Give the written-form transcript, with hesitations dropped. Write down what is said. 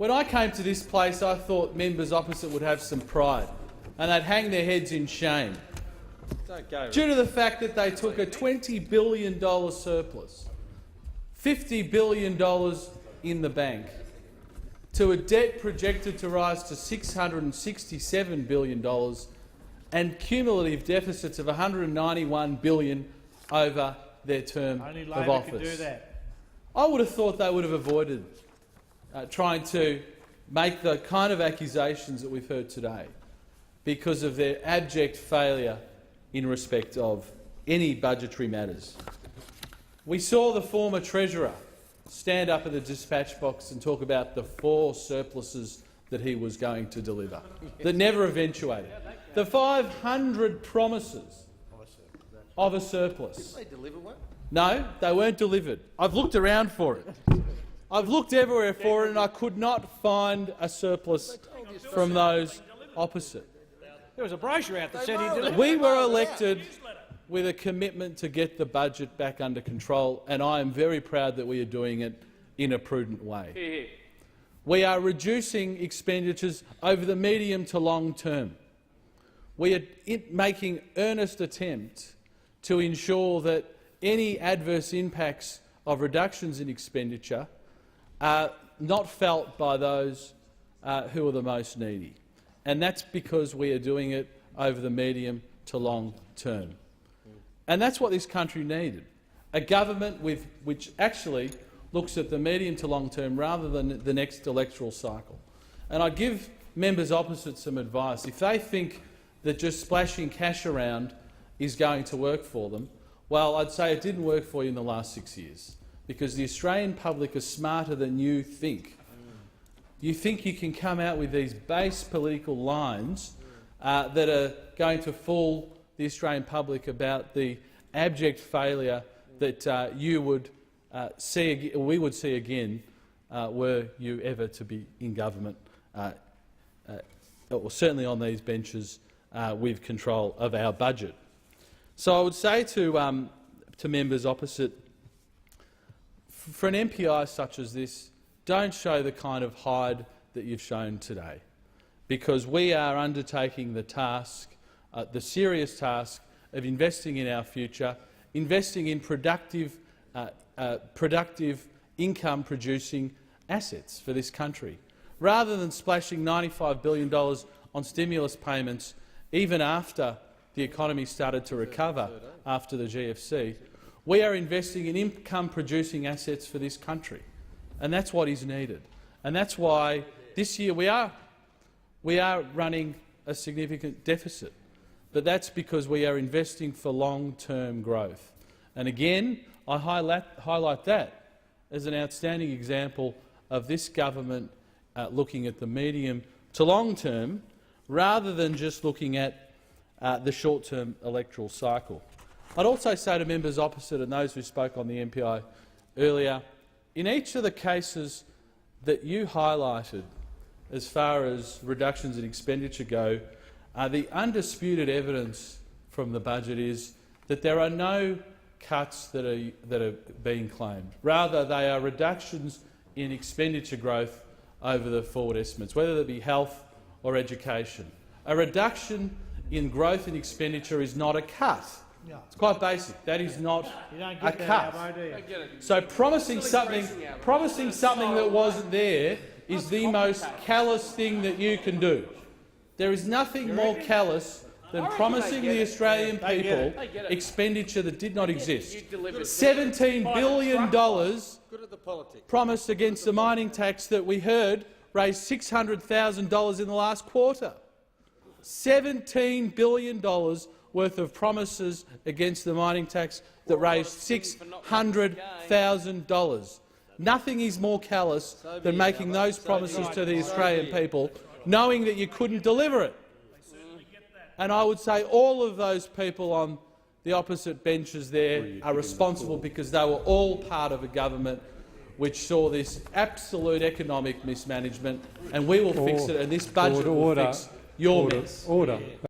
When I came to this place, I thought members opposite would have some pride and they'd hang their heads in shame due to the fact that they took a $20 billion surplus, $50 billion in the bank, to a debt projected to rise to $667 billion and cumulative deficits of $191 billion over their term of office. Could do that. I would have thought they would have avoided trying to make the kind of accusations that we've heard today because of their abject failure in respect of any budgetary matters. We saw the former Treasurer stand up at the dispatch box and talk about the 4 surpluses that he was going to deliver that never eventuated. The 500 promises of a surplus. Did they deliver one? No, they weren't delivered. I've looked around for it. I've looked everywhere for it and I could not find a surplus from those opposite. There was a brochure out that said he delivered. We were elected with a commitment to get the budget back under control, and I am very proud that we are doing it in a prudent way. We are reducing expenditures over the medium to long term. We are making earnest attempt to ensure that any adverse impacts of reductions in expenditure are not felt by those who are the most needy. And that's because we are doing it over the medium to long term. And that's what this country needed, a government which actually looks at the medium to long term rather than the next electoral cycle. And I give members opposite some advice. If they think that just splashing cash around is going to work for them, well, I'd say it didn't work for you in the last 6 years, because the Australian public are smarter than you think. You think you can come out with these base political lines that are going to fool the Australian public about the abject failure that we would see again were you ever to be in government, or certainly on these benches with control of our budget. So I would say to members opposite, for an MPI such as this, don't show the kind of hide that you've shown today, because we are undertaking the task, the serious task of investing in our future, investing in productive income-producing assets for this country, rather than splashing $95 billion on stimulus payments even after the economy started to recover after the GFC. We are investing in income-producing assets for this country, and that's what is needed. And that's why this year we are running a significant deficit, but that's because we are investing for long-term growth. And again, I highlight that as an outstanding example of this government looking at the medium to long term rather than just looking at the short-term electoral cycle. I'd also say to members opposite and those who spoke on the MPI earlier, in each of the cases that you highlighted as far as reductions in expenditure go, the undisputed evidence from the budget is that there are no cuts that are being claimed. Rather, they are reductions in expenditure growth over the forward estimates, whether it be health or education. A reduction in growth in expenditure is not a cut. It's quite basic. That is not a cut. So promising something that wasn't there is the most callous thing that you can do. There is nothing more callous than promising the Australian people expenditure that did not exist. $17 billion promised against the mining tax that we heard raised $600,000 in the last quarter. $17 billion worth of promises against the mining tax that raised $600,000. Nothing is more callous than making those promises to the Australian people, knowing that you couldn't deliver it. And I would say all of those people on the opposite benches there are responsible because they were all part of a government which saw this absolute economic mismanagement, and we will fix it, and this budget will fix your mess.